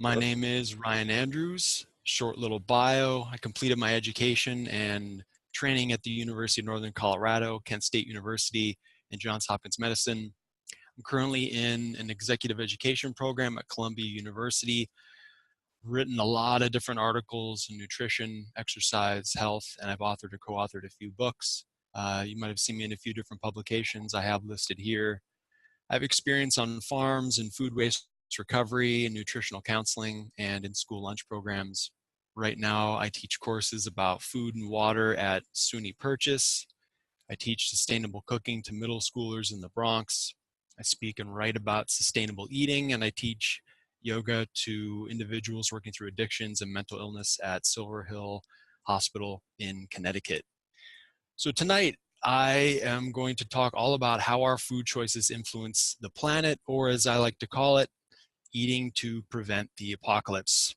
My name is Ryan Andrews. Short little bio. I completed my education and training at the University of Northern Colorado, Kent State University, and Johns Hopkins Medicine. I'm currently in an executive education program at Columbia University. Written a lot of different articles in nutrition, exercise, health, and I've authored or co-authored a few books. You might have seen me in a few different publications I have listed here. I have experience on farms and food waste recovery and nutritional counseling and in school lunch programs. Right now, I teach courses about food and water at SUNY Purchase. I teach sustainable cooking to middle schoolers in the Bronx. I speak and write about sustainable eating, and I teach yoga to individuals working through addictions and mental illness at Silver Hill Hospital in Connecticut. So tonight, I am going to talk all about how our food choices influence the planet, or as I like to call it, eating to prevent the apocalypse.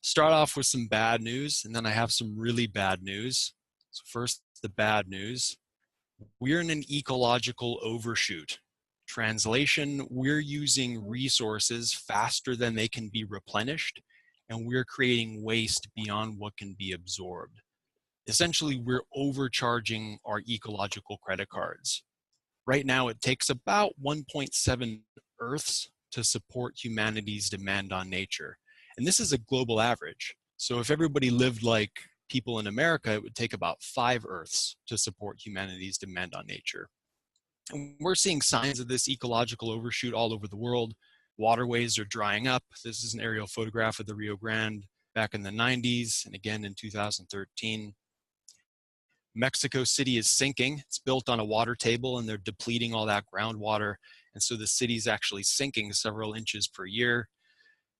Start off with some bad news, and then I have some really bad news. So first, the bad news. We're in an ecological overshoot. Translation, we're using resources faster than they can be replenished, and we're creating waste beyond what can be absorbed. Essentially, we're overcharging our ecological credit cards. Right now, it takes about 1.7 Earths to support humanity's demand on nature. And this is a global average. So if everybody lived like people in America, it would take about 5 Earths to support humanity's demand on nature. And we're seeing signs of this ecological overshoot all over the world. Waterways are drying up. This is an aerial photograph of the Rio Grande back in the 90s and again in 2013. Mexico City is sinking. It's built on a water table and they're depleting all that groundwater. And so the city's actually sinking several inches per year.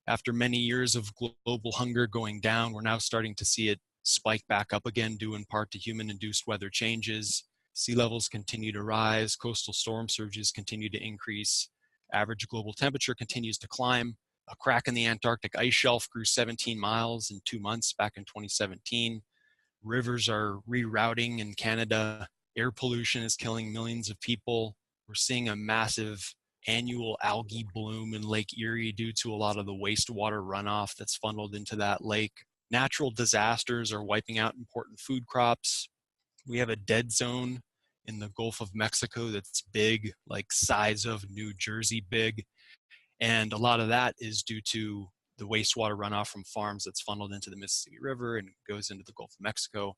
After many years of global hunger going down, we're now starting to see it spike back up again, due in part to human-induced weather changes. Sea levels continue to rise, coastal storm surges continue to increase, average global temperature continues to climb. A crack in the Antarctic ice shelf grew 17 miles in 2 months back in 2017. Rivers are rerouting in Canada. Air pollution is killing millions of people. We're seeing a massive annual algae bloom in Lake Erie due to a lot of the wastewater runoff that's funneled into that lake. Natural disasters are wiping out important food crops. We have a dead zone in the Gulf of Mexico that's big, like size of New Jersey big. And a lot of that is due to the wastewater runoff from farms that's funneled into the Mississippi River and goes into the Gulf of Mexico.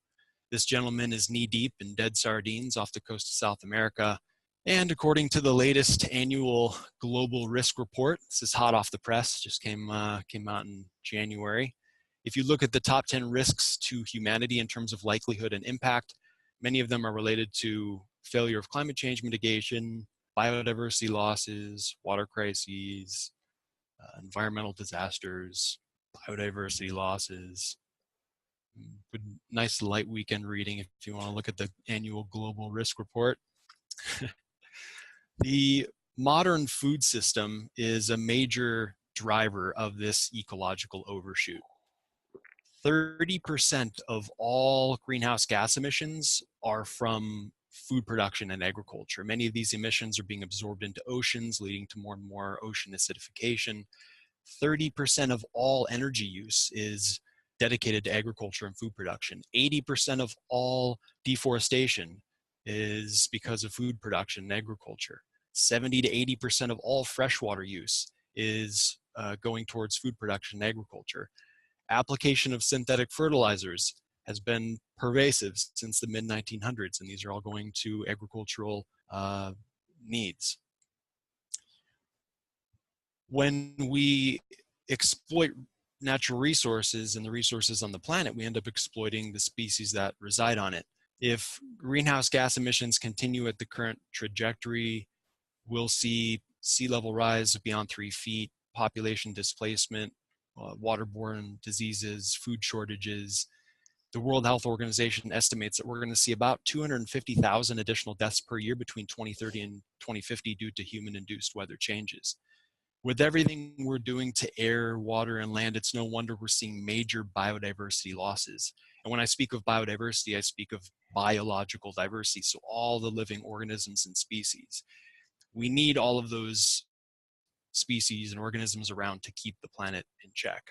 This gentleman is knee-deep in dead sardines off the coast of South America. And according to the latest annual global risk report, this is hot off the press, just came out in January. If you look at the top 10 risks to humanity in terms of likelihood and impact, many of them are related to failure of climate change mitigation, biodiversity losses, water crises, environmental disasters, biodiversity losses. Nice light weekend reading if you want to look at the annual global risk report. The modern food system is a major driver of this ecological overshoot. 30% of all greenhouse gas emissions are from food production and agriculture. Many of these emissions are being absorbed into oceans, leading to more and more ocean acidification. 30% of all energy use is dedicated to agriculture and food production. 80% of all deforestation is because of food production and agriculture. 70 to 80% of all freshwater use is going towards food production and agriculture. Application of synthetic fertilizers has been pervasive since the mid-1900s, and these are all going to agricultural needs. When we exploit natural resources and the resources on the planet, we end up exploiting the species that reside on it. If greenhouse gas emissions continue at the current trajectory, we'll see sea level rise beyond 3 feet, population displacement, waterborne diseases, food shortages. The World Health Organization estimates that we're going to see about 250,000 additional deaths per year between 2030 and 2050 due to human-induced weather changes. With everything we're doing to air, water, and land, it's no wonder we're seeing major biodiversity losses. And when I speak of biodiversity, I speak of biological diversity, so all the living organisms and species. We need all of those species and organisms around to keep the planet in check.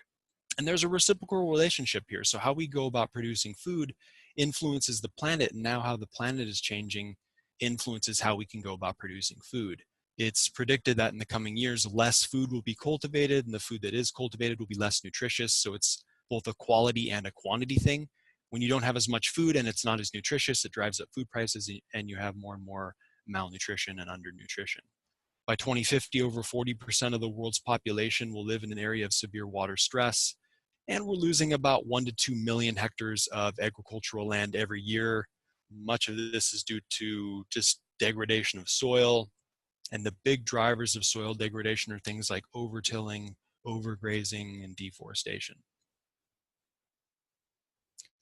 And there's a reciprocal relationship here. So how we go about producing food influences the planet, and now how the planet is changing influences how we can go about producing food. It's predicted that in the coming years, less food will be cultivated, and the food that is cultivated will be less nutritious. So it's both a quality and a quantity thing. When you don't have as much food and it's not as nutritious, it drives up food prices, and you have more and more malnutrition and undernutrition. By 2050, over 40% of the world's population will live in an area of severe water stress, and we're losing about 1 to 2 million hectares of agricultural land every year. Much of this is due to just degradation of soil, and the big drivers of soil degradation are things like overtilling, overgrazing, and deforestation.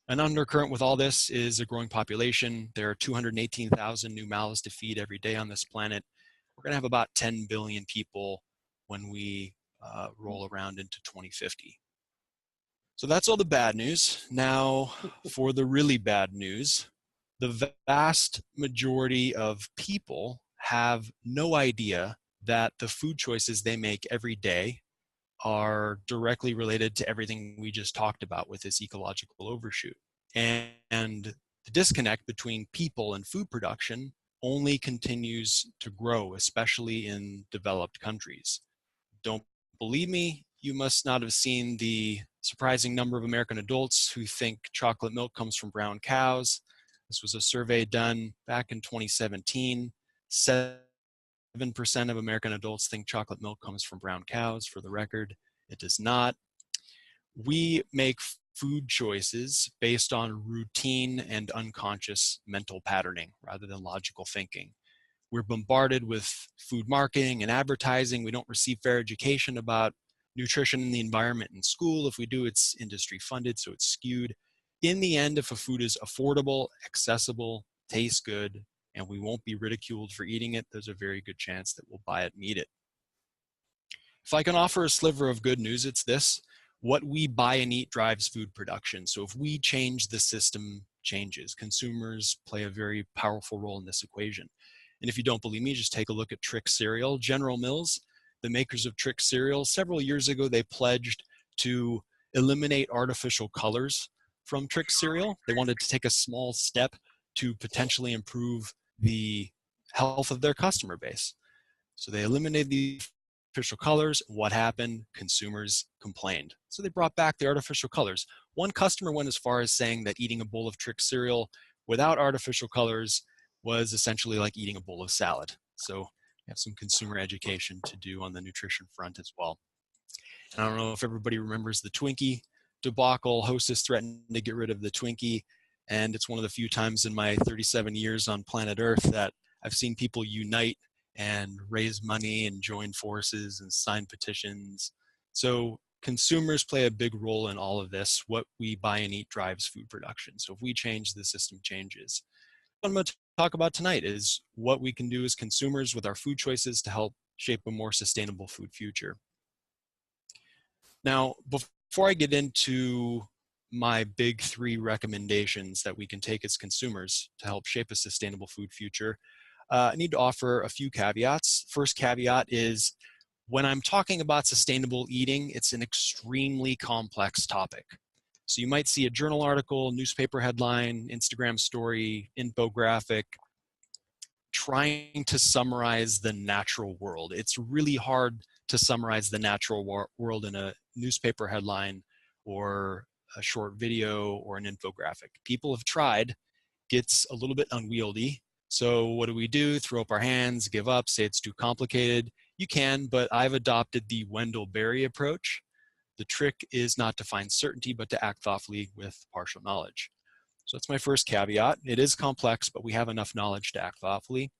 An undercurrent with all this is a growing population. There are 218,000 new mouths to feed every day on this planet. We're going to have about 10 billion people when we roll around into 2050. So that's all the bad news. Now, for the really bad news, the vast majority of people have no idea that the food choices they make every day are directly related to everything we just talked about with this ecological overshoot. And the disconnect between people and food production only continues to grow, especially in developed countries. Don't believe me? You must not have seen the surprising number of American adults who think chocolate milk comes from brown cows. This was a survey done back in 2017. 7% of American adults think chocolate milk comes from brown cows. For the record, it does not. We make food choices based on routine and unconscious mental patterning rather than logical thinking. We're bombarded with food marketing and advertising. We don't receive fair education about nutrition and the environment in school. If we do, it's industry funded, so it's skewed. In the end, if a food is affordable, accessible, tastes good, and we won't be ridiculed for eating it, there's a very good chance that we'll buy it and eat it. If I can offer a sliver of good news, it's this: what we buy and eat drives food production. So if we change, the system changes. Consumers play a very powerful role in this equation. And if you don't believe me, just take a look at Trix cereal. General Mills, the makers of Trix cereal, several years ago, they pledged to eliminate artificial colors from Trix cereal. They wanted to take a small step to potentially improve the health of their customer base. So they eliminated the artificial colors. What happened? Consumers complained. So they brought back the artificial colors. One customer went as far as saying that eating a bowl of Trix cereal without artificial colors was essentially like eating a bowl of salad. So we have some consumer education to do on the nutrition front as well. And I don't know if everybody remembers the Twinkie debacle. Hostess threatened to get rid of the Twinkie, and it's one of the few times in my 37 years on planet Earth that I've seen people unite and raise money and join forces and sign petitions. So consumers play a big role in all of this. What we buy and eat drives food production. So if we change, the system changes. What I'm going to talk about tonight is what we can do as consumers with our food choices to help shape a more sustainable food future. Now, before I get into my big 3 recommendations that we can take as consumers to help shape a sustainable food future, I need to offer a few caveats. First caveat is, when I'm talking about sustainable eating, it's an extremely complex topic. So you might see a journal article, newspaper headline, Instagram story, infographic, trying to summarize the natural world. It's really hard to summarize the natural world in a newspaper headline or a short video or an infographic. People have tried, gets a little bit unwieldy. So what do? Throw up our hands, give up, say it's too complicated? You can, but I've adopted the Wendell Berry approach. The trick is not to find certainty, but to act thoughtfully with partial knowledge. So that's my first caveat. It is complex, but we have enough knowledge to act thoughtfully.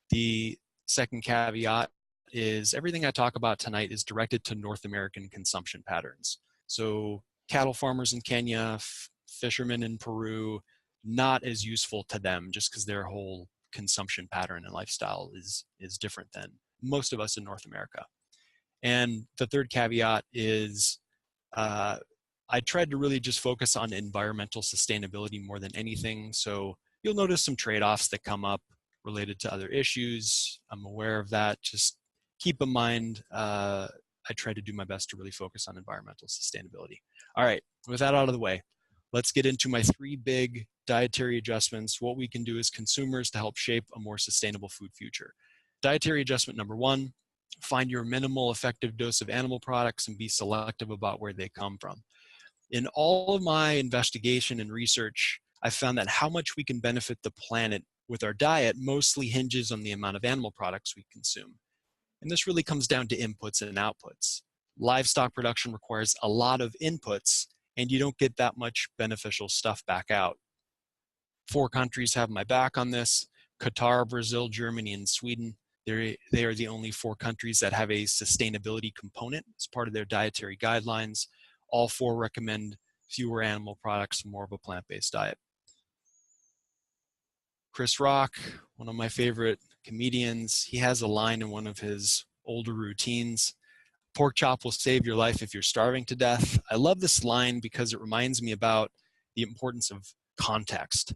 The second caveat is everything I talk about tonight is directed to North American consumption patterns. So cattle farmers in Kenya, fishermen in Peru, not as useful to them just because their whole consumption pattern and lifestyle is different than most of us in North America. And the third caveat is I tried to really just focus on environmental sustainability more than anything. So you'll notice some trade-offs that come up related to other issues. I'm aware of that. Just keep in mind, I try to do my best to really focus on environmental sustainability. All right, with that out of the way, let's get into my 3 big dietary adjustments, what we can do as consumers to help shape a more sustainable food future. Dietary adjustment number 1, find your minimal effective dose of animal products and be selective about where they come from. In all of my investigation and research, I found that how much we can benefit the planet with our diet mostly hinges on the amount of animal products we consume. And this really comes down to inputs and outputs. Livestock production requires a lot of inputs, and you don't get that much beneficial stuff back out. 4 countries have my back on this: Qatar, Brazil, Germany, and Sweden. They are the only 4 countries that have a sustainability component as part of their dietary guidelines. All 4 recommend fewer animal products and more of a plant-based diet. Chris Rock, one of my favorite comedians, he has a line in one of his older routines: pork chop will save your life if you're starving to death. I love this line because it reminds me about the importance of context.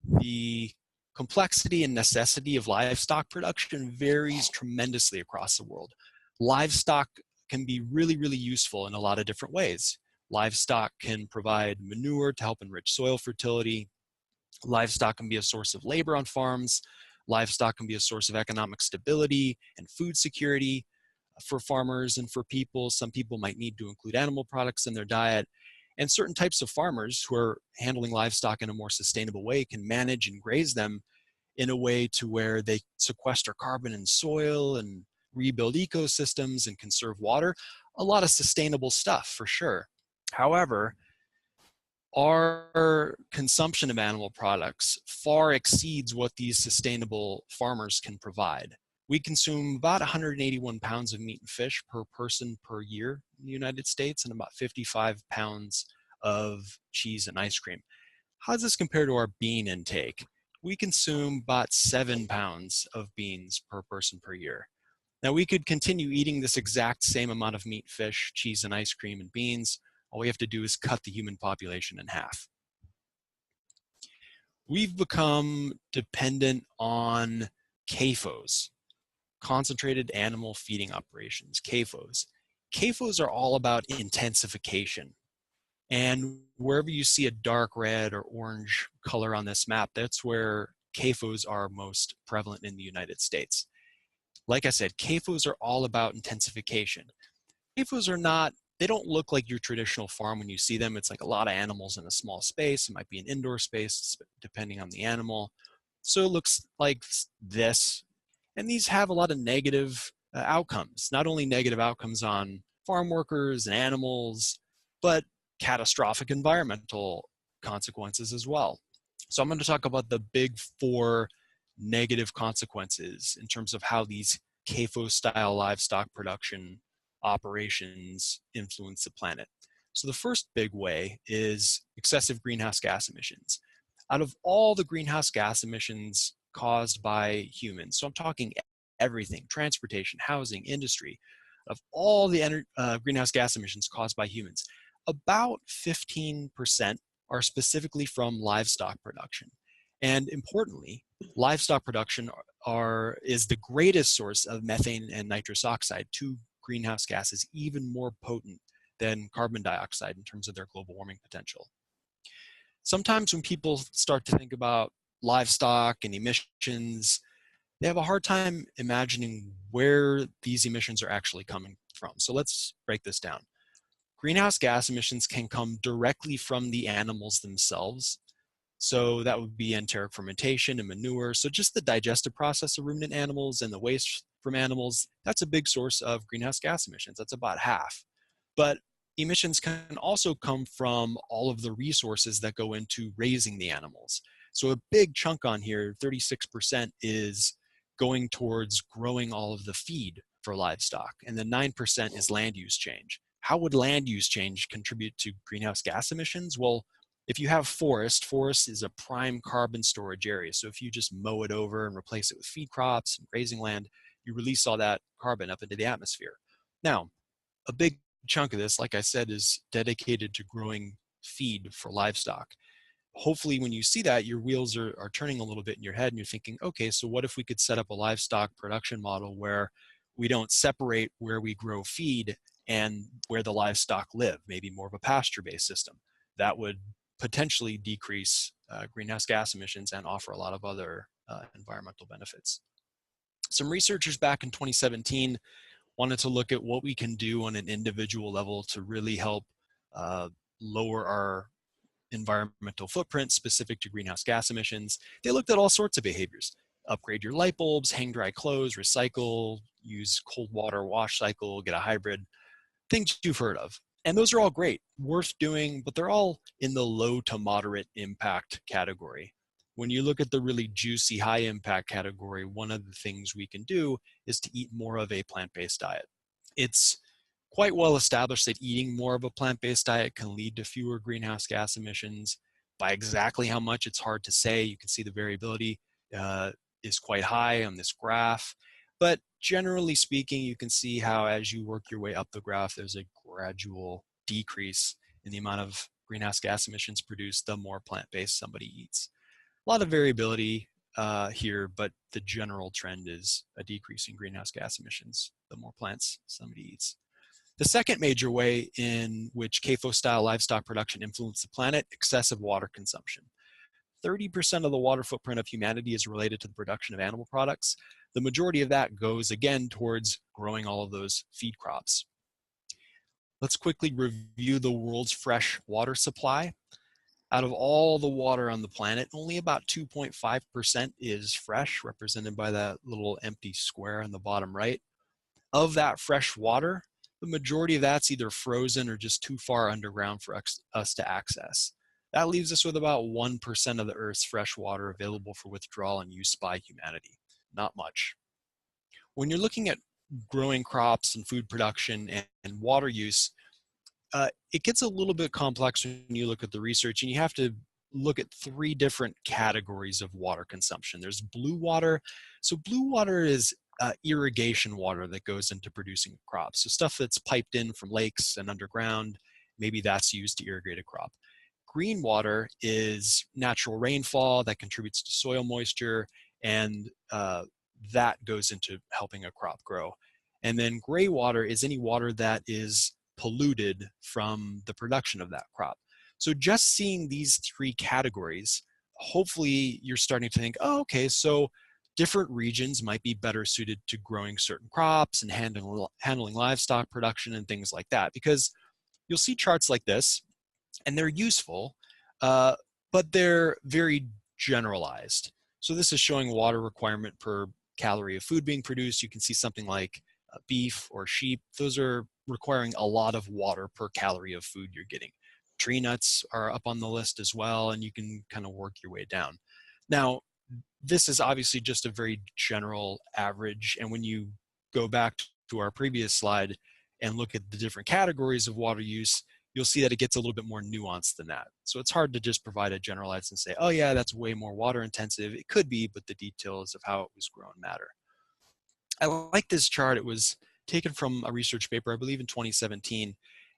The complexity and necessity of livestock production varies tremendously across the world. Livestock can be really, really useful in a lot of different ways. Livestock can provide manure to help enrich soil fertility. Livestock can be a source of labor on farms. Livestock can be a source of economic stability and food security for farmers and for people. Some people might need to include animal products in their diet. And certain types of farmers who are handling livestock in a more sustainable way can manage and graze them in a way to where they sequester carbon in soil and rebuild ecosystems and conserve water. A lot of sustainable stuff for sure. However, our consumption of animal products far exceeds what these sustainable farmers can provide. We consume about 181 pounds of meat and fish per person per year in the United States, and about 55 pounds of cheese and ice cream. How does this compare to our bean intake? We consume about 7 pounds of beans per person per year. Now, we could continue eating this exact same amount of meat, fish, cheese, and ice cream and beans. All we have to do is cut the human population in half. We've become dependent on CAFOs, concentrated animal feeding operations, CAFOs. CAFOs are all about intensification. And wherever you see a dark red or orange color on this map, that's where CAFOs are most prevalent in the United States. Like I said, CAFOs are all about intensification. CAFOs are not, they don't look like your traditional farm when you see them. It's like a lot of animals in a small space. It might be an indoor space, depending on the animal. So it looks like this. And these have a lot of negative outcomes, not only negative outcomes on farm workers and animals, but catastrophic environmental consequences as well. So I'm going to talk about the big 4 negative consequences in terms of how these CAFO-style livestock production operations influence the planet. So the first big way is excessive greenhouse gas emissions. Out of all the greenhouse gas emissions caused by humans, so I'm talking everything: transportation, housing, industry, of all the greenhouse gas emissions caused by humans, about 15% are specifically from livestock production. And importantly, livestock production is the greatest source of methane and nitrous oxide, 2 greenhouse gases even more potent than carbon dioxide in terms of their global warming potential. Sometimes when people start to think about livestock and emissions, they have a hard time imagining where these emissions are actually coming from. So let's break this down. Greenhouse gas emissions can come directly from the animals themselves. So that would be enteric fermentation and manure. So just the digestive process of ruminant animals and the waste from animals, that's a big source of greenhouse gas emissions. That's about half. But emissions can also come from all of the resources that go into raising the animals. So a big chunk on here, 36%, is going towards growing all of the feed for livestock. And then 9% is land use change. How would land use change contribute to greenhouse gas emissions? Well, if you have forest is a prime carbon storage area. So if you just mow it over and replace it with feed crops and grazing land, you release all that carbon up into the atmosphere. Now, a big chunk of this, like I said, is dedicated to growing feed for livestock. Hopefully when you see that, your wheels are turning a little bit in your head and you're thinking, okay, so what if we could set up a livestock production model where we don't separate where we grow feed and where the livestock live, maybe more of a pasture-based system. That would potentially decrease greenhouse gas emissions and offer a lot of other environmental benefits. Some researchers back in 2017 wanted to look at what we can do on an individual level to really help lower our environmental footprint specific to greenhouse gas emissions. They looked at all sorts of behaviors. Upgrade your light bulbs, hang dry clothes, recycle, use cold water wash cycle, get a hybrid, things you've heard of. And those are all great, worth doing, but they're all in the low to moderate impact category. When you look at the really juicy high impact category, one of the things we can do is to eat more of a plant-based diet. It's quite well established that eating more of a plant-based diet can lead to fewer greenhouse gas emissions. By exactly how much, it's hard to say. You can see the variability is quite high on this graph. But generally speaking, you can see how as you work your way up the graph, there's a gradual decrease in the amount of greenhouse gas emissions produced the more plant-based somebody eats. A lot of variability here, but the general trend is a decrease in greenhouse gas emissions the more plants somebody eats. The second major way in which CAFO-style livestock production influences the planet, excessive water consumption. 30% of the water footprint of humanity is related to the production of animal products. The majority of that goes again towards growing all of those feed crops. Let's quickly review the world's fresh water supply. Out of all the water on the planet, only about 2.5% is fresh, represented by that little empty square on the bottom right. Of that fresh water, the majority of that's either frozen or just too far underground for us to access. That leaves us with about 1% of the Earth's fresh water available for withdrawal and use by humanity. Not much. When you're looking at growing crops and food production and water use, it gets a little bit complex when you look at the research, and you have to look at three different categories of water consumption. There's blue water. So blue water is irrigation water that goes into producing crops. So stuff that's piped in from lakes and underground, maybe that's used to irrigate a crop. Green water is natural rainfall that contributes to soil moisture, and that goes into helping a crop grow. And then gray water is any water that is polluted from the production of that crop. So just seeing these three categories, hopefully you're starting to think, oh, okay, so different regions might be better suited to growing certain crops and handling livestock production and things like that. Because you'll see charts like this, and they're useful, but they're very generalized. So this is showing water requirement per calorie of food being produced. You can see something like beef or sheep. Those are requiring a lot of water per calorie of food you're getting. Tree nuts are up on the list as well, and you can kind of work your way down. Now, this is obviously just a very general average, and when you go back to our previous slide and look at the different categories of water use, you'll see that it gets a little bit more nuanced than that. So it's hard to just provide a generalized and say, oh yeah, that's way more water intensive. It could be, but the details of how it was grown matter. I like this chart. It was taken from a research paper, I believe in 2017.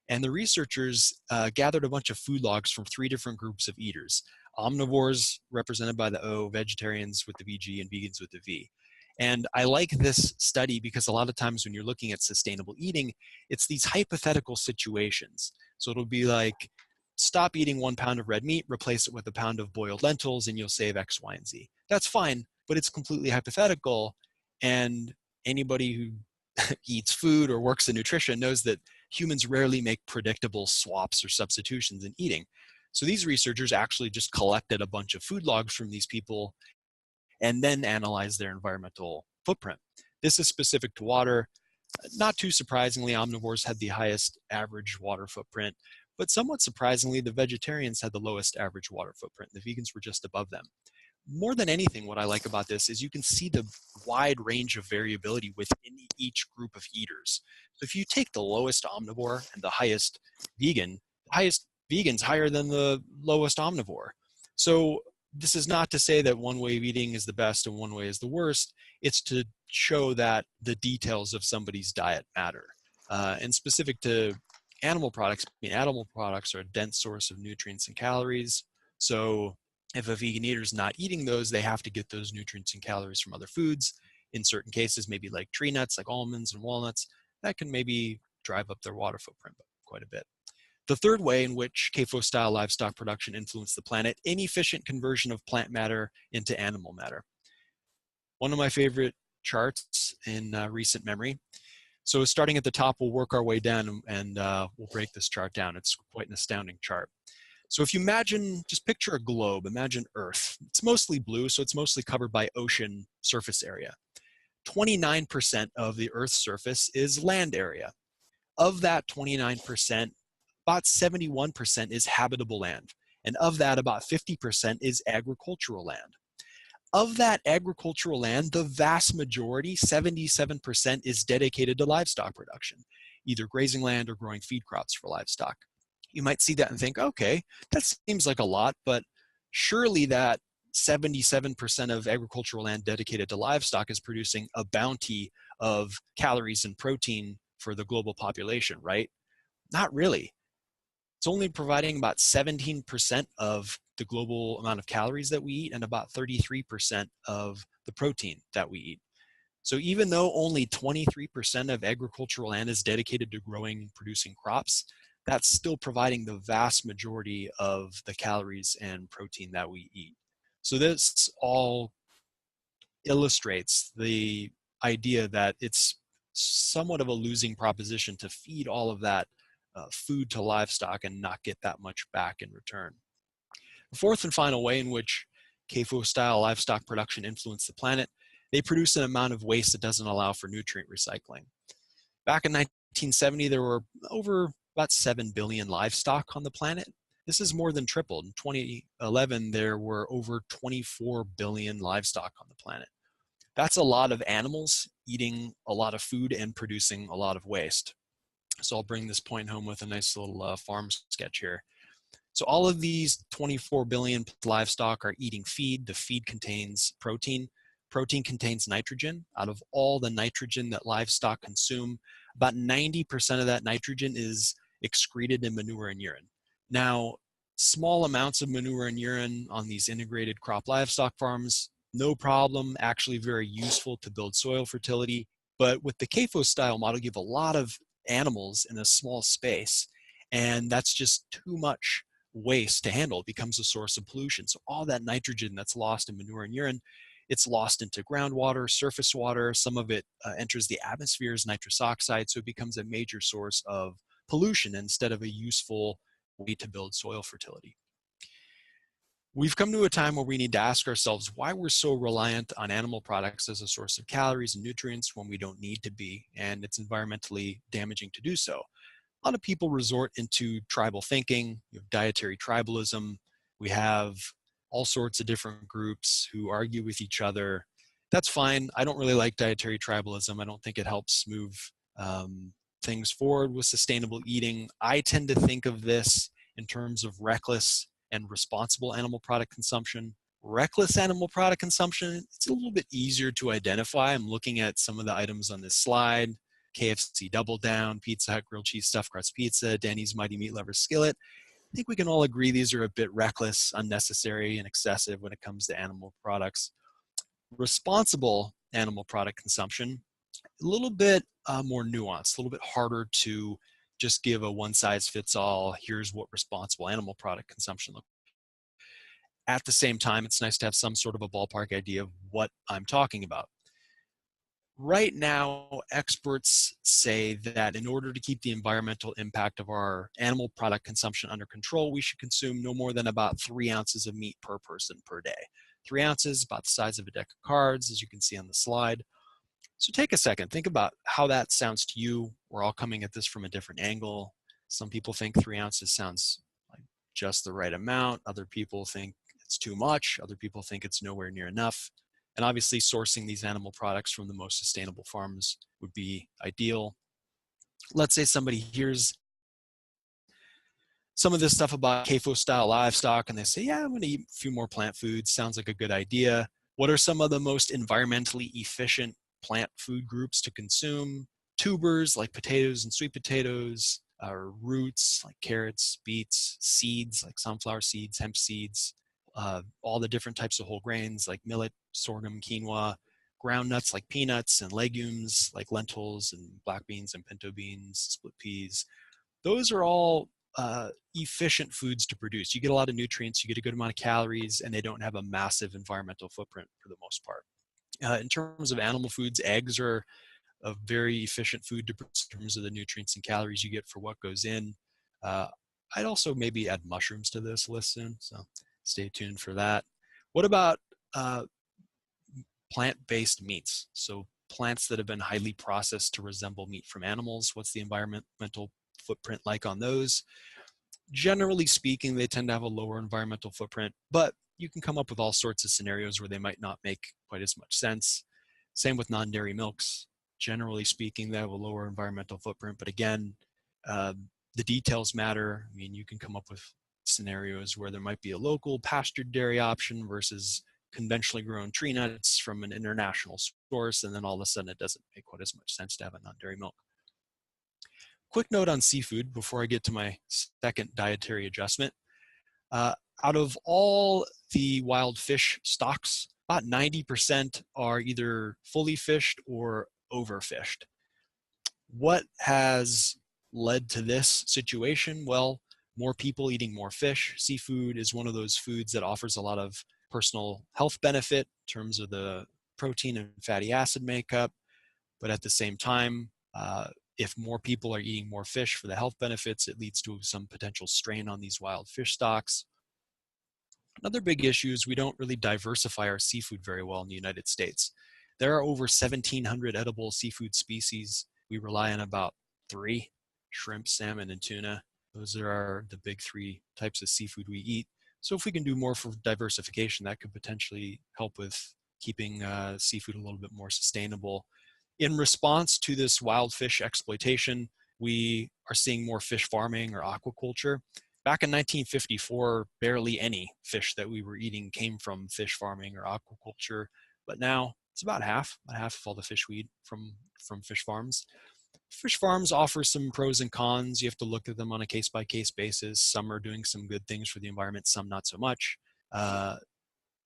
And the researchers gathered a bunch of food logs from three different groups of eaters. Omnivores, represented by the O, vegetarians with the VG, and vegans with the V. And I like this study because a lot of times when you're looking at sustainable eating, it's these hypothetical situations. So it'll be like, stop eating 1 pound of red meat, replace it with a pound of boiled lentils, and you'll save X, Y, and Z. That's fine, but it's completely hypothetical. And anybody who eats food or works in nutrition knows that humans rarely make predictable swaps or substitutions in eating. So these researchers actually just collected a bunch of food logs from these people and then analyzed their environmental footprint. This is specific to water. Not too surprisingly, omnivores had the highest average water footprint, but somewhat surprisingly, the vegetarians had the lowest average water footprint. The vegans were just above them. More than anything, what I like about this is you can see the wide range of variability within each group of eaters. So if you take the lowest omnivore and the highest vegan, the highest vegan's higher than the lowest omnivore. So this is not to say that one way of eating is the best and one way is the worst. It's to show that the details of somebody's diet matter. And specific to animal products, animal products are a dense source of nutrients and calories. So if a vegan eater is not eating those, they have to get those nutrients and calories from other foods. in certain cases, maybe like tree nuts, like almonds and walnuts, that can maybe drive up their water footprint quite a bit. The third way in which CAFO-style livestock production influenced the planet, inefficient conversion of plant matter into animal matter. One of my favorite charts in recent memory. So starting at the top, we'll work our way down and we'll break this chart down. It's quite an astounding chart. So if you imagine, just picture a globe, imagine Earth. It's mostly blue, so it's mostly covered by ocean surface area. 29% of the Earth's surface is land area. Of that 29%, about 71% is habitable land. And of that, about 50% is agricultural land. Of that agricultural land, the vast majority, 77%, is dedicated to livestock production, either grazing land or growing feed crops for livestock. You might see that and think, okay, that seems like a lot, but surely that 77% of agricultural land dedicated to livestock is producing a bounty of calories and protein for the global population, right? Not really. It's only providing about 17% of the global amount of calories that we eat and about 33% of the protein that we eat. So even though only 23% of agricultural land is dedicated to growing and producing crops, that's still providing the vast majority of the calories and protein that we eat. So this all illustrates the idea that it's somewhat of a losing proposition to feed all of that food to livestock and not get that much back in return. The fourth and final way in which CAFO-style livestock production influenced the planet, they produce an amount of waste that doesn't allow for nutrient recycling. Back in 1970, there were over about 7 billion livestock on the planet. This is more than tripled. In 2011, there were over 24 billion livestock on the planet. That's a lot of animals eating a lot of food and producing a lot of waste. So I'll bring this point home with a nice little farm sketch here. So all of these 24 billion livestock are eating feed. The feed contains protein. Protein contains nitrogen. Out of all the nitrogen that livestock consume, about 90% of that nitrogen is excreted in manure and urine. Now, small amounts of manure and urine on these integrated crop livestock farms, no problem, actually very useful to build soil fertility. But with the CAFO style model, you have a lot of animals in a small space, and that's just too much waste to handle. It becomes a source of pollution. So all that nitrogen that's lost in manure and urine, it's lost into groundwater, surface water. Some of it enters the atmosphere as nitrous oxide, so it becomes a major source of pollution instead of a useful way to build soil fertility. We've come to a time where we need to ask ourselves why we're so reliant on animal products as a source of calories and nutrients when we don't need to be, and it's environmentally damaging to do so. A lot of people resort into tribal thinking, dietary tribalism. We have all sorts of different groups who argue with each other. That's fine. I don't really like dietary tribalism. I don't think it helps move things forward with sustainable eating. I tend to think of this in terms of reckless and responsible animal product consumption. Reckless animal product consumption, it's a little bit easier to identify. I'm looking at some of the items on this slide. KFC Double Down, Pizza Hut Grilled Cheese Stuffed Crust Pizza, Denny's Mighty Meat Lover Skillet. I think we can all agree these are a bit reckless, unnecessary, and excessive when it comes to animal products. Responsible animal product consumption, a little bit more nuanced, a little bit harder to just give a one-size-fits-all, here's what responsible animal product consumption looks like. At the same time, it's nice to have some sort of a ballpark idea of what I'm talking about. Right now, experts say that in order to keep the environmental impact of our animal product consumption under control, we should consume no more than about 3 ounces of meat per person per day. 3 ounces, about the size of a deck of cards, as you can see on the slide. So take a second, think about how that sounds to you. We're all coming at this from a different angle. Some people think 3 ounces sounds like just the right amount. Other people think it's too much. Other people think it's nowhere near enough. And obviously sourcing these animal products from the most sustainable farms would be ideal. Let's say somebody hears some of this stuff about CAFO style livestock and they say, yeah, I'm gonna eat a few more plant foods. Sounds like a good idea. What are some of the most environmentally efficient plant food groups to consume? Tubers like potatoes and sweet potatoes, or roots like carrots, beets, seeds like sunflower seeds, hemp seeds, all the different types of whole grains like millet, sorghum, quinoa. ground nuts like peanuts and legumes like lentils and black beans and pinto beans, split peas. Those are all efficient foods to produce. You get a lot of nutrients, you get a good amount of calories, and they don't have a massive environmental footprint for the most part. In terms of animal foods, eggs are a very efficient food to produce in terms of the nutrients and calories you get for what goes in. Uh, I'd also maybe add mushrooms to this list soon, so stay tuned for that. What about plant-based meats? So plants that have been highly processed to resemble meat from animals. What's the environmental footprint like on those? Generally speaking, they tend to have a lower environmental footprint, but you can come up with all sorts of scenarios where they might not make quite as much sense. Same with non-dairy milks. Generally speaking, they have a lower environmental footprint, but again, the details matter. I mean, you can come up with scenarios where there might be a local pastured dairy option versus conventionally grown tree nuts from an international source, and then all of a sudden it doesn't make quite as much sense to have a non-dairy milk. Quick note on seafood before I get to my second dietary adjustment. Out of all the wild fish stocks, about 90% are either fully fished or overfished. What has led to this situation? Well, more people eating more fish. Seafood is one of those foods that offers a lot of personal health benefit in terms of the protein and fatty acid makeup, but at the same time, if more people are eating more fish for the health benefits, it leads to some potential strain on these wild fish stocks. Another big issue is we don't really diversify our seafood very well in the United States. There are over 1,700 edible seafood species. We rely on about 3: shrimp, salmon, and tuna. Those are the big 3 types of seafood we eat. So if we can do more for diversification, that could potentially help with keeping seafood a little bit more sustainable. In response to this wild fish exploitation, we are seeing more fish farming or aquaculture. Back in 1954, barely any fish that we were eating came from fish farming or aquaculture, but now it's about half of all the fish we eat from fish farms. Fish farms offer some pros and cons. You have to look at them on a case-by-case basis. Some are doing some good things for the environment, some not so much.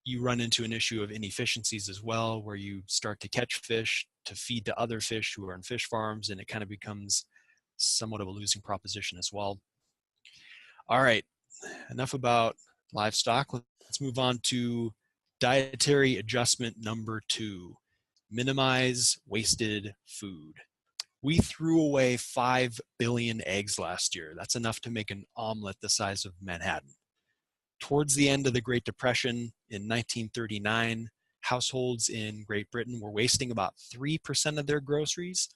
You run into an issue of inefficiencies as well, where you start to catch fish to feed to other fish who are in fish farms, and it kind of becomes somewhat of a losing proposition as well. All right, enough about livestock. Let's move on to dietary adjustment number 2, minimize wasted food. We threw away 5 billion eggs last year. That's enough to make an omelet the size of Manhattan. Towards the end of the Great Depression in 1939, households in Great Britain were wasting about 3% of their groceries.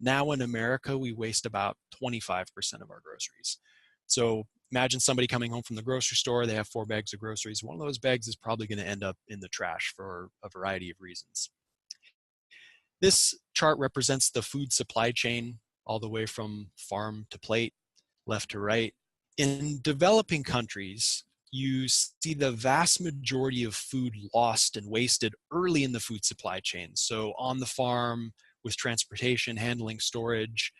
Now in America, we waste about 25% of our groceries. So imagine somebody coming home from the grocery store, they have 4 bags of groceries. One of those bags is probably going to end up in the trash for a variety of reasons. This chart represents the food supply chain all the way from farm to plate, left to right. In developing countries, you see the vast majority of food lost and wasted early in the food supply chain. So on the farm, with transportation, handling, storage,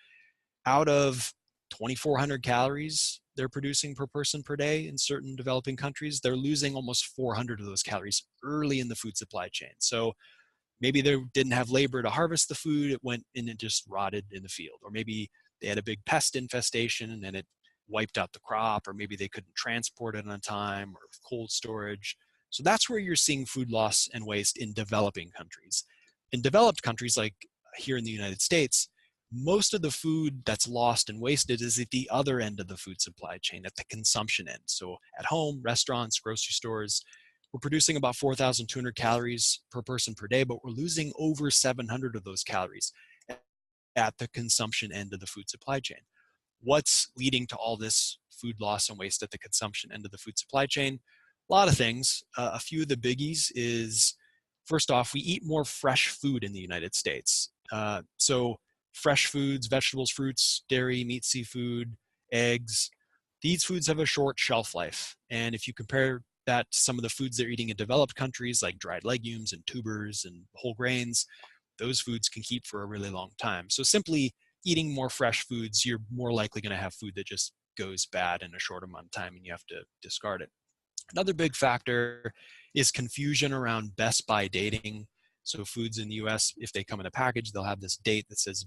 out of 2,400 calories they're producing per person per day in certain developing countries, they're losing almost 400 of those calories early in the food supply chain. So maybe they didn't have labor to harvest the food, it went and it just rotted in the field. Or maybe they had a big pest infestation and it wiped out the crop, or maybe they couldn't transport it on time, or cold storage. So that's where you're seeing food loss and waste in developing countries. In developed countries like here in the United States, most of the food that's lost and wasted is at the other end of the food supply chain, at the consumption end. So at home, restaurants, grocery stores, we're producing about 4,200 calories per person per day, but we're losing over 700 of those calories at the consumption end of the food supply chain. What's leading to all this food loss and waste at the consumption end of the food supply chain? A lot of things. A few of the biggies is, first off, we eat more fresh food in the United States. So fresh foods, vegetables, fruits, dairy, meat, seafood, eggs, these foods have a short shelf life. And if you compare that to some of the foods they're eating in developed countries like dried legumes and tubers and whole grains, those foods can keep for a really long time. So simply eating more fresh foods, you're more likely going to have food that just goes bad in a short amount of time and you have to discard it. Another big factor is confusion around best by dating. So foods in the US, if they come in a package, they'll have this date that says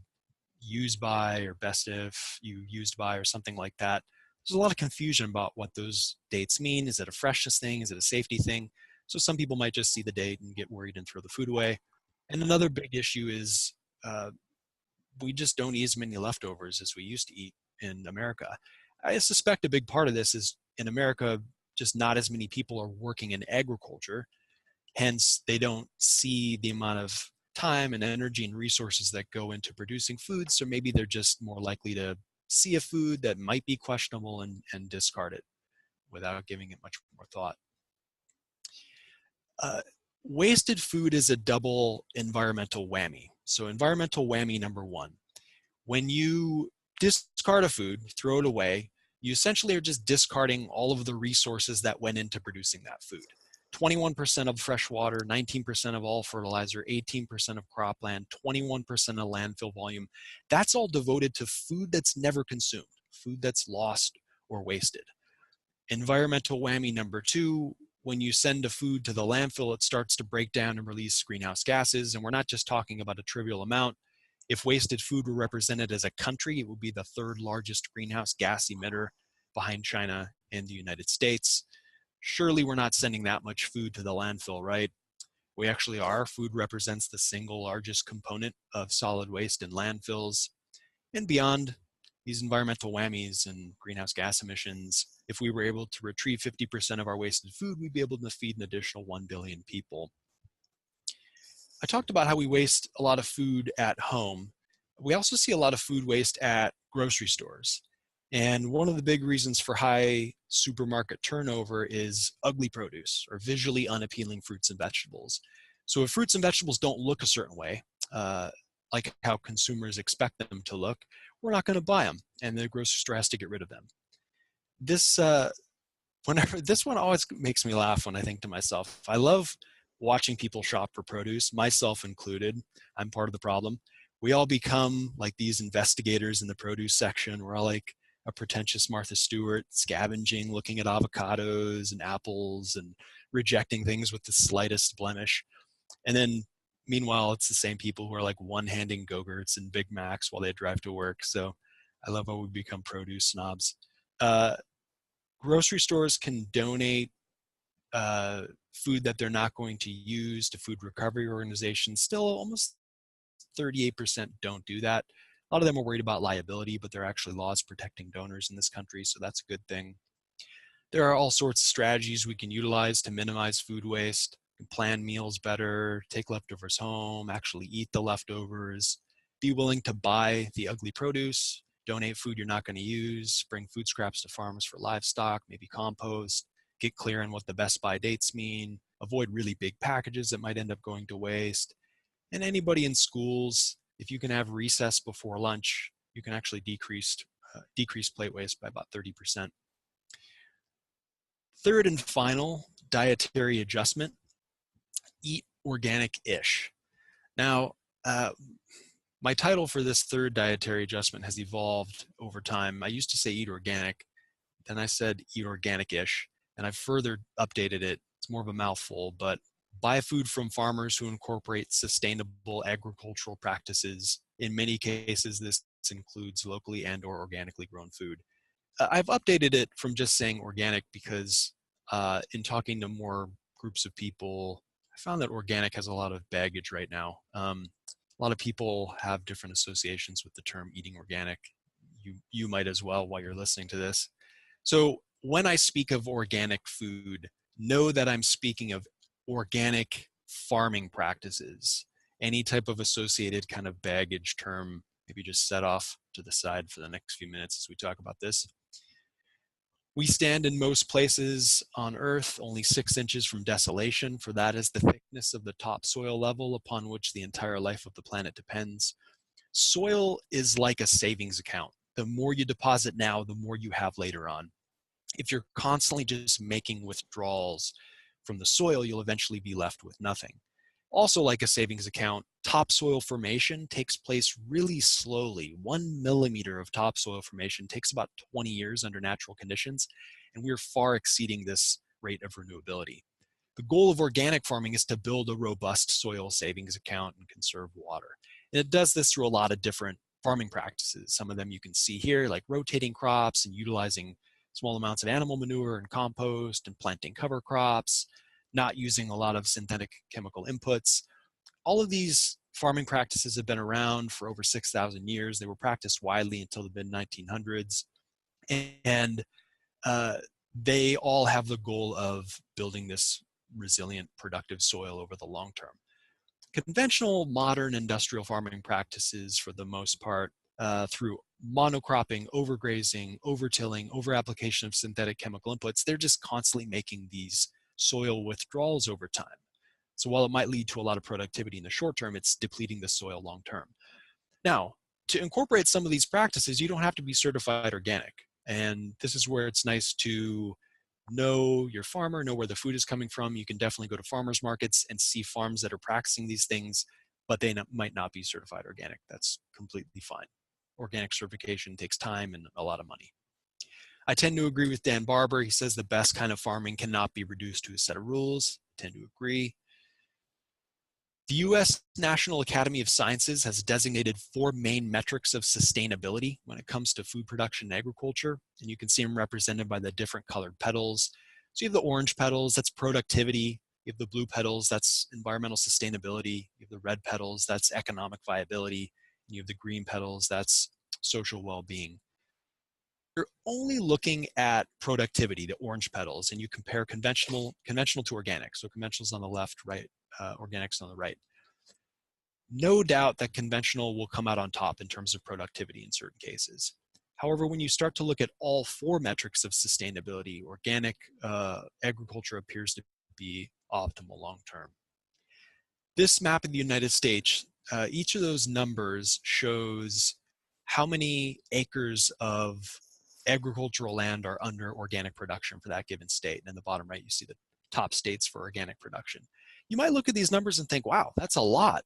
used by or best if you used by or something like that. There's a lot of confusion about what those dates mean. Is it a freshness thing? Is it a safety thing? So some people might just see the date and get worried and throw the food away. And another big issue is uh, we just don't eat as many leftovers as we used to eat in America. I suspect a big part of this is in America, just not as many people are working in agriculture. Hence, they don't see the amount of time and energy and resources that go into producing food. So maybe they're just more likely to see a food that might be questionable and discard it without giving it much more thought. Uh, Wasted food is a double environmental whammy. So environmental whammy number one, when you discard a food, throw it away, you essentially are just discarding all of the resources that went into producing that food. 21% of fresh water, 19% of all fertilizer, 18% of cropland, 21% of landfill volume. That's all devoted to food that's never consumed, food that's lost or wasted. Environmental whammy number two, when you send a food to the landfill, it starts to break down and release greenhouse gases. And we're not just talking about a trivial amount. If wasted food were represented as a country, it would be the third largest greenhouse gas emitter behind China and the United States. Surely we're not sending that much food to the landfill, right? We actually are. Food represents the single largest component of solid waste in landfills. And beyond these environmental whammies and greenhouse gas emissions, if we were able to retrieve 50% of our wasted food, we'd be able to feed an additional 1 billion people. I talked about how we waste a lot of food at home. We also see a lot of food waste at grocery stores. And one of the big reasons for high supermarket turnover is ugly produce or visually unappealing fruits and vegetables. So if fruits and vegetables don't look a certain way, like how consumers expect them to look, we're not going to buy them, and the grocery store has to get rid of them. This this one always makes me laugh when I think to myself, I love watching people shop for produce, myself included. I'm part of the problem. We all become like these investigators in the produce section. We're all like a pretentious Martha Stewart, scavenging, looking at avocados and apples and rejecting things with the slightest blemish. And then meanwhile, it's the same people who are like one-handing Go-Gurts and Big Macs while they drive to work. So I love how we become produce snobs. Grocery stores can donate food that they're not going to use to food recovery organizations. Still, almost 38% don't do that. A lot of them are worried about liability, but there are actually laws protecting donors in this country, so that's a good thing. There are all sorts of strategies we can utilize to minimize food waste. Plan meals better, take leftovers home, actually eat the leftovers, be willing to buy the ugly produce, donate food you're not going to use, bring food scraps to farms for livestock, maybe compost, get clear on what the best by dates mean, avoid really big packages that might end up going to waste. And anybody in schools, if you can have recess before lunch, you can actually decrease plate waste by about 30%. Third and final, dietary adjustment. Eat organic-ish. Now, my title for this third dietary adjustment has evolved over time. I used to say eat organic, then I said eat organic-ish, and I've further updated it. It's more of a mouthful, but buy food from farmers who incorporate sustainable agricultural practices. In many cases, this includes locally and or organically grown food. I've updated it from just saying organic because in talking to more groups of people, I found that organic has a lot of baggage right now. A lot of people have different associations with the term eating organic. You might as well while you're listening to this. So when I speak of organic food, know that I'm speaking of organic farming practices. Any type of associated kind of baggage term, maybe just set off to the side for the next few minutes as we talk about this. We stand in most places on Earth only 6 inches from desolation, for that is the thickness of the topsoil level upon which the entire life of the planet depends. Soil is like a savings account. The more you deposit now, the more you have later on. If you're constantly just making withdrawals from the soil, you'll eventually be left with nothing. Also, like a savings account, topsoil formation takes place really slowly. 1 millimeter of topsoil formation takes about 20 years under natural conditions, and we're far exceeding this rate of renewability. The goal of organic farming is to build a robust soil savings account and conserve water. And it does this through a lot of different farming practices. Some of them you can see here, like rotating crops and utilizing small amounts of animal manure and compost and planting cover crops, not using a lot of synthetic chemical inputs. All of these farming practices have been around for over 6,000 years. They were practiced widely until the mid-1900s. And they all have the goal of building this resilient, productive soil over the long term. Conventional modern industrial farming practices, for the most part, through monocropping, overgrazing, overtilling, overapplication of synthetic chemical inputs, they're just constantly making these soil withdrawals over time. So while it might lead to a lot of productivity in the short term, it's depleting the soil long term. Now, to incorporate some of these practices, you don't have to be certified organic. And this is where it's nice to know your farmer, know where the food is coming from. You can definitely go to farmers markets and see farms that are practicing these things, but they might not be certified organic. That's completely fine. Organic certification takes time and a lot of money. I tend to agree with Dan Barber. He says the best kind of farming cannot be reduced to a set of rules. I tend to agree. The U.S. National Academy of Sciences has designated 4 main metrics of sustainability when it comes to food production and agriculture, and you can see them represented by the different colored petals. So you have the orange petals, that's productivity. You have the blue petals, that's environmental sustainability. You have the red petals, that's economic viability. And you have the green petals, that's social well-being. You're only looking at productivity, the orange petals, and you compare conventional to organic. So conventional's on the left, right, organics on the right. No doubt that conventional will come out on top in terms of productivity in certain cases. However, when you start to look at all 4 metrics of sustainability, organic agriculture appears to be optimal long term. This map in the United States, each of those numbers shows how many acres of agricultural land are under organic production for that given state. And in the bottom right, you see the top states for organic production. You might look at these numbers and think, wow, that's a lot.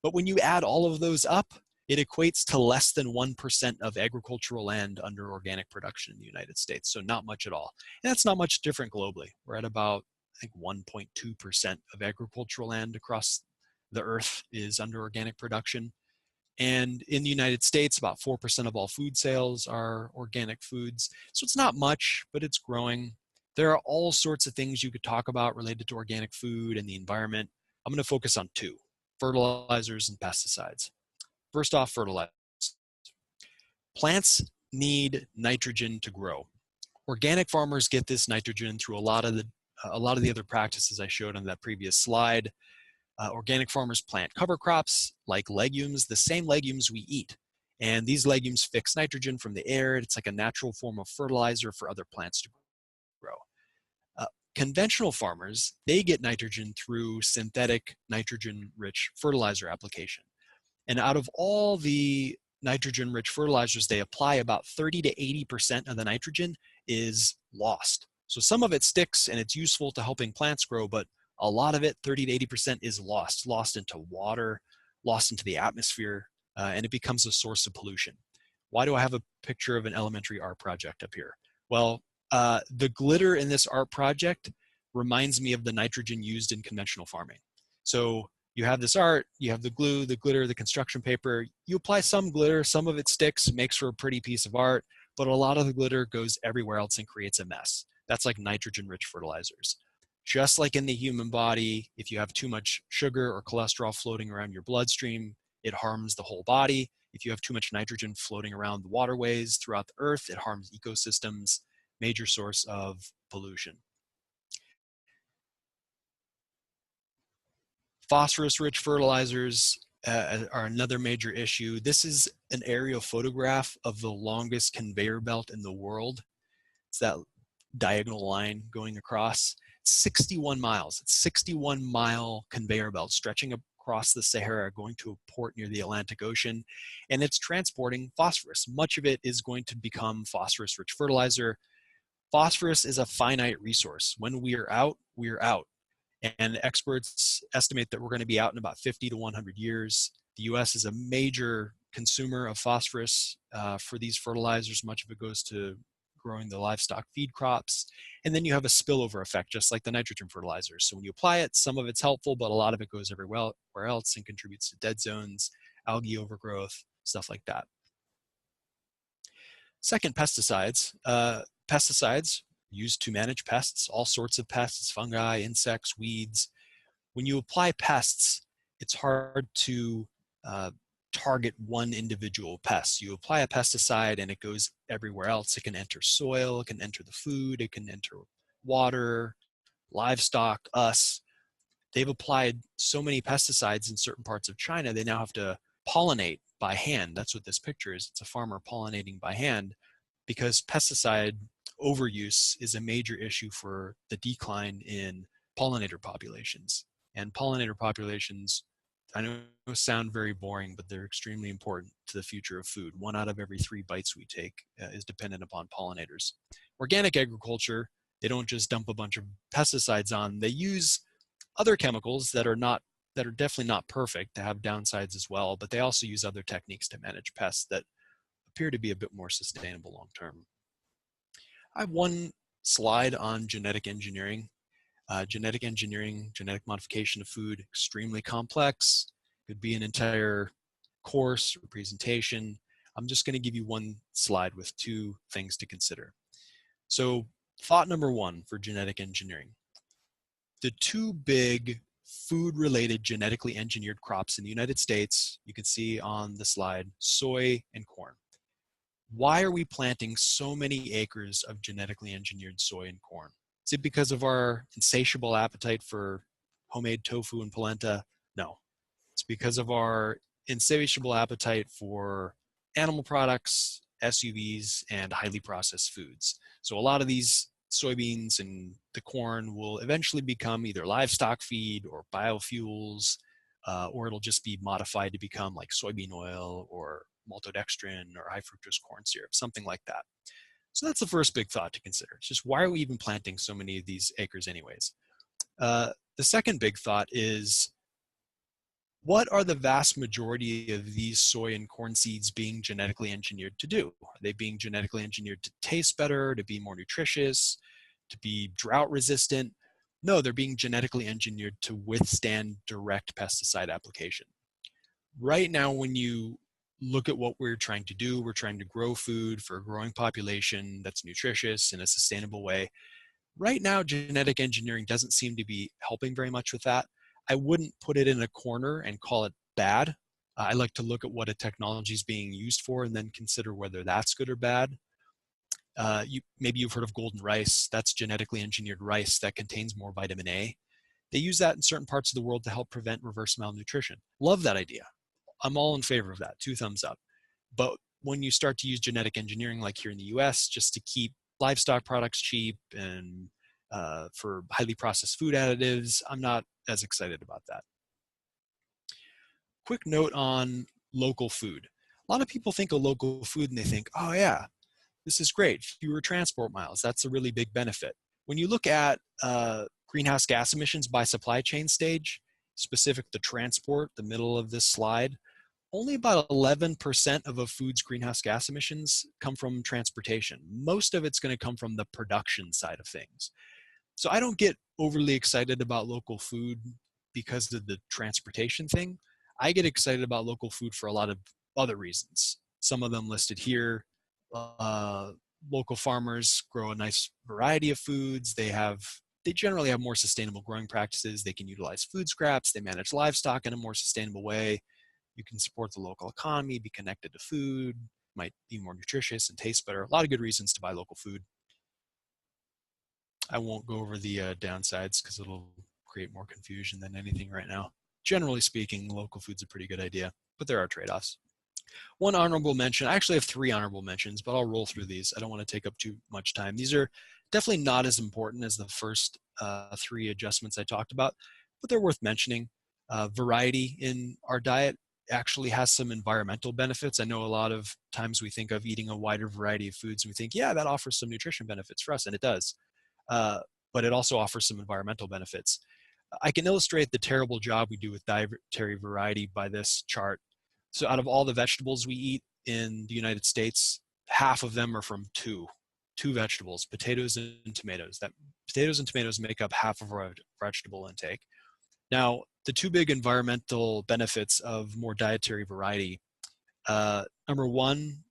But when you add all of those up, it equates to less than 1% of agricultural land under organic production in the United States. So not much at all. And that's not much different globally. We're at about, I think, 1.2% of agricultural land across the earth is under organic production. And in the United States, about 4% of all food sales are organic foods. So it's not much, but it's growing. There are all sorts of things you could talk about related to organic food and the environment. I'm going to focus on 2, fertilizers and pesticides. First off, fertilizers. Plants need nitrogen to grow. Organic farmers get this nitrogen through a lot of the other practices I showed on that previous slide. Organic farmers plant cover crops like legumes, the same legumes we eat. And these legumes fix nitrogen from the air. It's like a natural form of fertilizer for other plants to grow. Conventional farmers, they get nitrogen through synthetic nitrogen-rich fertilizer application. And out of all the nitrogen-rich fertilizers they apply, about 30 to 80% of the nitrogen is lost. So some of it sticks and it's useful to helping plants grow, but a lot of it, 30 to 80%, is lost into water, lost into the atmosphere, and it becomes a source of pollution. Why do I have a picture of an elementary art project up here? Well, the glitter in this art project reminds me of the nitrogen used in conventional farming. So you have this art, you have the glue, the glitter, the construction paper. You apply some glitter, some of it sticks, makes for a pretty piece of art, but a lot of the glitter goes everywhere else and creates a mess. That's like nitrogen-rich fertilizers. Just like in the human body, if you have too much sugar or cholesterol floating around your bloodstream, it harms the whole body. If you have too much nitrogen floating around the waterways throughout the earth, it harms ecosystems, major source of pollution. Phosphorus-rich fertilizers are another major issue. This is an aerial photograph of the longest conveyor belt in the world. It's that diagonal line going across. 61 miles. It's 61-mile conveyor belt stretching across the Sahara, going to a port near the Atlantic Ocean, and it's transporting phosphorus. Much of it is going to become phosphorus-rich fertilizer. Phosphorus is a finite resource. When we are out, we're out. And experts estimate that we're going to be out in about 50 to 100 years. The US is a major consumer of phosphorus for these fertilizers. Much of it goes to growing the livestock feed crops. And then you have a spillover effect, just like the nitrogen fertilizers. So when you apply it, some of it's helpful, but a lot of it goes everywhere else and contributes to dead zones, algae overgrowth, stuff like that. Second, pesticides. Pesticides used to manage pests, all sorts of pests, fungi, insects, weeds. When you apply pests, it's hard to target one individual pest. You apply a pesticide and it goes everywhere else. It can enter soil, it can enter the food, it can enter water, livestock, us. They've applied so many pesticides in certain parts of China, they now have to pollinate by hand. That's what this picture is. It's a farmer pollinating by hand because pesticide overuse is a major issue for the decline in pollinator populations. And pollinator populations, I know sound very boring, but they're extremely important to the future of food. 1 out of every 3 bites we take is dependent upon pollinators. Organic agriculture, they don't just dump a bunch of pesticides on. They use other chemicals that are definitely not perfect, to have downsides as well, but they also use other techniques to manage pests that appear to be a bit more sustainable long term. I have one slide on genetic engineering. Genetic engineering, genetic modification of food, extremely complex. Could be an entire course or presentation. I'm just going to give you one slide with 2 things to consider. So thought number 1 for genetic engineering. The 2 big food-related genetically engineered crops in the United States, you can see on the slide, soy and corn. Why are we planting so many acres of genetically engineered soy and corn? Is it because of our insatiable appetite for homemade tofu and polenta? No. It's because of our insatiable appetite for animal products, SUVs, and highly processed foods. So a lot of these soybeans and the corn will eventually become either livestock feed or biofuels, or it'll just be modified to become like soybean oil or maltodextrin or high fructose corn syrup, something like that. So that's the first big thought to consider. It's just, why are we even planting so many of these acres anyways? The second big thought is, what are the vast majority of these soy and corn seeds being genetically engineered to do? Are they being genetically engineered to taste better, to be more nutritious, to be drought resistant? No, they're being genetically engineered to withstand direct pesticide application. Right now, when you look at what we're trying to do, we're trying to grow food for a growing population that's nutritious in a sustainable way. Right now, genetic engineering doesn't seem to be helping very much with that. I wouldn't put it in a corner and call it bad. I like to look at what a technology is being used for and then consider whether that's good or bad. Maybe you've heard of golden rice. That's genetically engineered rice that contains more vitamin A. They use that in certain parts of the world to help prevent reverse malnutrition. Love that idea. I'm all in favor of that, 2 thumbs up. But when you start to use genetic engineering, like here in the US, just to keep livestock products cheap and for highly processed food additives, I'm not as excited about that. Quick note on local food. A lot of people think of local food and they think, oh yeah, this is great, fewer transport miles. That's a really big benefit. When you look at greenhouse gas emissions by supply chain stage, specific to transport, the middle of this slide, only about 11% of a food's greenhouse gas emissions come from transportation. Most of it's going to come from the production side of things. So I don't get overly excited about local food because of the transportation thing. I get excited about local food for a lot of other reasons. Some of them listed here. Local farmers grow a nice variety of foods. They generally have more sustainable growing practices. They can utilize food scraps. They manage livestock in a more sustainable way. You can support the local economy, be connected to food, might be more nutritious and taste better. A lot of good reasons to buy local food. I won't go over the downsides because it'll create more confusion than anything right now. Generally speaking, local food's a pretty good idea, but there are trade-offs. One honorable mention, I actually have 3 honorable mentions, but I'll roll through these. I don't want to take up too much time. These are definitely not as important as the first 3 adjustments I talked about, but they're worth mentioning. Variety in our diet actually has some environmental benefits. I know a lot of times we think of eating a wider variety of foods and we think, yeah, that offers some nutrition benefits for us, and it does. But it also offers some environmental benefits. I can illustrate the terrible job we do with dietary variety by this chart. So out of all the vegetables we eat in the United States, half of them are from two two vegetables, potatoes and tomatoes. That potatoes and tomatoes make up half of our vegetable intake. Now, the two big environmental benefits of more dietary variety. Number one,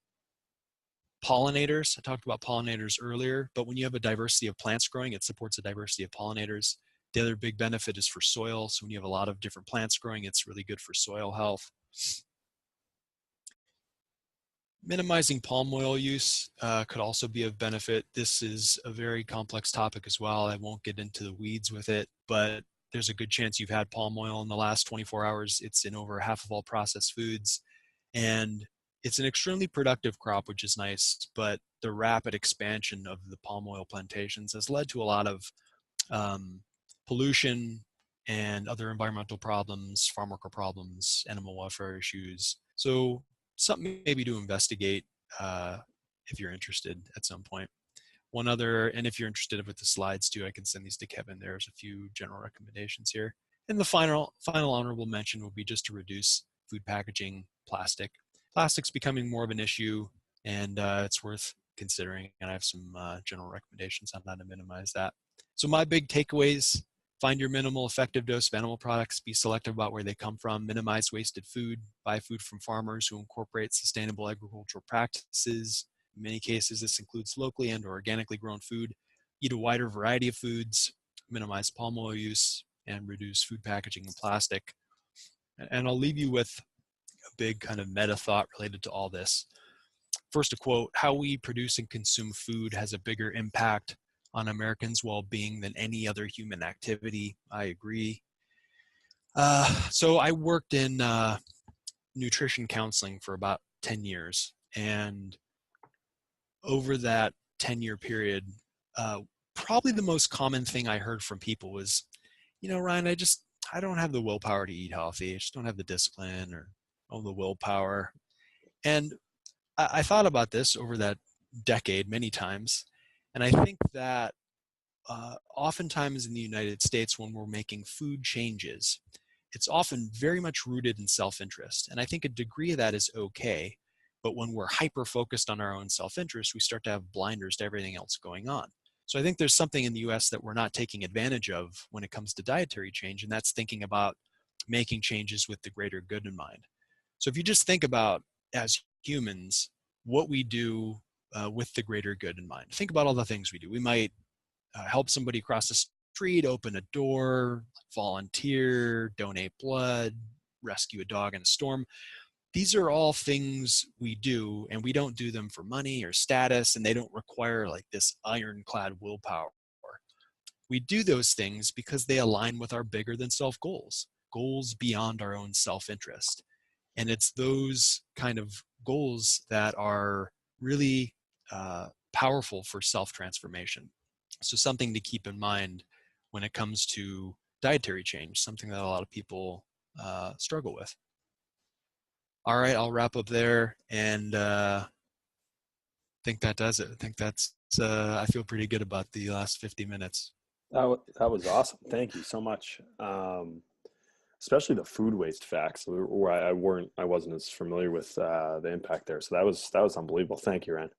pollinators. I talked about pollinators earlier, but when you have a diversity of plants growing, it supports a diversity of pollinators. The other big benefit is for soil. So when you have a lot of different plants growing, it's really good for soil health. Minimizing palm oil use could also be of benefit. This is a very complex topic as well. I won't get into the weeds with it, but there's a good chance you've had palm oil in the last 24 hours. It's in over half of all processed foods. And it's an extremely productive crop, which is nice, but the rapid expansion of the palm oil plantations has led to a lot of pollution and other environmental problems, farm worker problems, animal welfare issues. So something maybe to investigate if you're interested at some point. One other, and if you're interested with the slides too, I can send these to Kevin. There's a few general recommendations here. And the final honorable mention will be just to reduce food packaging plastic. Plastic's becoming more of an issue, and it's worth considering. And I have some general recommendations on how to minimize that. So my big takeaways: find your minimal effective dose of animal products, be selective about where they come from, minimize wasted food, buy food from farmers who incorporate sustainable agricultural practices. In many cases, this includes locally and or organically grown food. Eat a wider variety of foods, minimize palm oil use, and reduce food packaging and plastic. And I'll leave you with a big kind of meta thought related to all this. First, a quote: how we produce and consume food has a bigger impact on Americans' well-being than any other human activity. I agree. So I worked in nutrition counseling for about 10 years. And over that 10-year period, probably the most common thing I heard from people was, Ryan, I don't have the willpower to eat healthy. I just don't have the discipline or the willpower. And I thought about this over that decade many times. And I think that oftentimes in the United States, when we're making food changes, it's often very much rooted in self-interest. And I think a degree of that is okay. But when we're hyper-focused on our own self-interest, we start to have blinders to everything else going on. So I think there's something in the US that we're not taking advantage of when it comes to dietary change, and that's thinking about making changes with the greater good in mind. So if you just think about, as humans, what we do with the greater good in mind. Think about all the things we do. We might help somebody cross the street, open a door, volunteer, donate blood, rescue a dog in a storm. These are all things we do, and we don't do them for money or status, and they don't require like this ironclad willpower. We do those things because they align with our bigger than self goals, goals beyond our own self-interest. And it's those kind of goals that are really powerful for self-transformation. So something to keep in mind when it comes to dietary change, something that a lot of people struggle with. All right, I'll wrap up there, and think that does it. I think that's, I feel pretty good about the last 50 minutes. That was awesome. Thank you so much. Especially the food waste facts, where I wasn't as familiar with the impact there. So that was unbelievable. Thank you, Ryan.